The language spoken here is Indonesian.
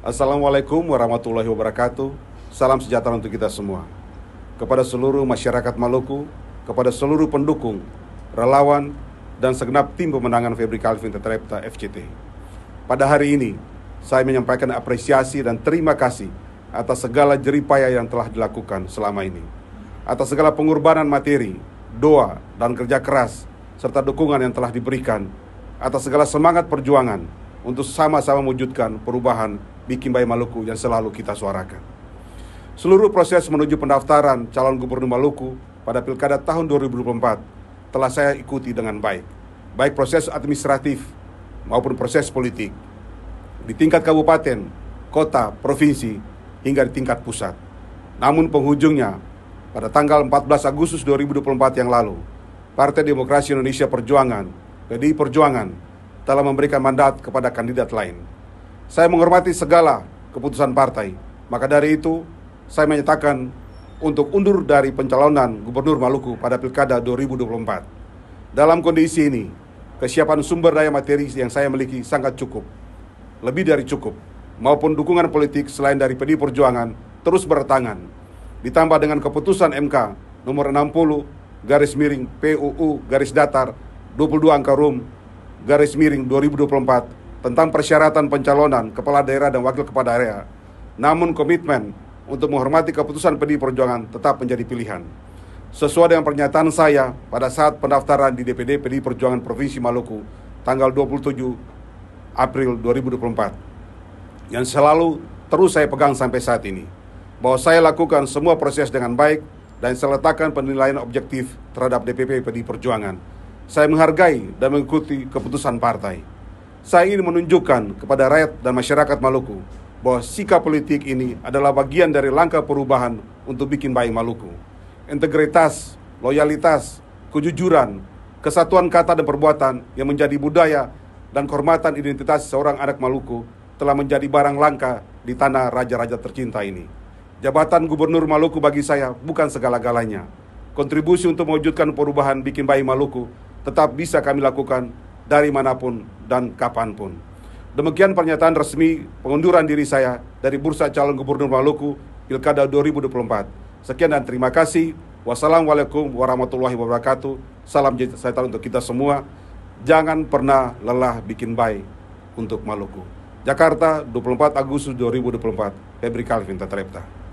Assalamualaikum warahmatullahi wabarakatuh. Salam sejahtera untuk kita semua. Kepada seluruh masyarakat Maluku, kepada seluruh pendukung, relawan, dan segenap tim pemenangan Febri Calvin Tetrepta FCT. Pada hari ini, saya menyampaikan apresiasi dan terima kasih atas segala jeripaya yang telah dilakukan selama ini. Atas segala pengorbanan materi, doa, dan kerja keras, serta dukungan yang telah diberikan. Atas segala semangat perjuangan untuk sama-sama mewujudkan perubahan Bikin Baik Maluku yang selalu kita suarakan. Seluruh proses menuju pendaftaran calon gubernur Maluku pada Pilkada tahun 2024 telah saya ikuti dengan baik proses administratif maupun proses politik, di tingkat kabupaten, kota, provinsi, hingga di tingkat pusat. Namun penghujungnya, pada tanggal 14 Agustus 2024 yang lalu, Partai Demokrasi Indonesia Perjuangan, PDI Perjuangan, telah memberikan mandat kepada kandidat lain. Saya menghormati segala keputusan partai, maka dari itu saya menyatakan untuk undur dari pencalonan Gubernur Maluku pada Pilkada 2024. Dalam kondisi ini, kesiapan sumber daya materi yang saya miliki sangat cukup, lebih dari cukup, maupun dukungan politik selain dari PDI Perjuangan terus berdatangan, ditambah dengan keputusan MK nomor 60 PUU 22/2024 tentang persyaratan pencalonan kepala daerah dan wakil kepala daerah. Namun komitmen untuk menghormati keputusan PDI Perjuangan tetap menjadi pilihan. Sesuai dengan pernyataan saya pada saat pendaftaran di DPD PDI Perjuangan Provinsi Maluku tanggal 27 April 2024, yang selalu terus saya pegang sampai saat ini, bahwa saya lakukan semua proses dengan baik dan saya letakkan penilaian objektif terhadap DPP PDI Perjuangan. Saya menghargai dan mengikuti keputusan partai. Saya ingin menunjukkan kepada rakyat dan masyarakat Maluku bahwa sikap politik ini adalah bagian dari langkah perubahan untuk bikin baik Maluku. Integritas, loyalitas, kejujuran, kesatuan kata dan perbuatan yang menjadi budaya dan kehormatan identitas seorang anak Maluku telah menjadi barang langka di tanah raja-raja tercinta ini. Jabatan Gubernur Maluku bagi saya bukan segala-galanya. Kontribusi untuk mewujudkan perubahan bikin baik Maluku tetap bisa kami lakukan dari manapun dan kapanpun. Demikian pernyataan resmi pengunduran diri saya dari bursa calon gubernur Maluku Pilkada 2024. Sekian dan terima kasih. Wassalamualaikum warahmatullahi wabarakatuh. Salam sejahtera untuk kita semua. Jangan pernah lelah bikin baik untuk Maluku. Jakarta, 24 Agustus 2024. Febri Calvin Tetrepta.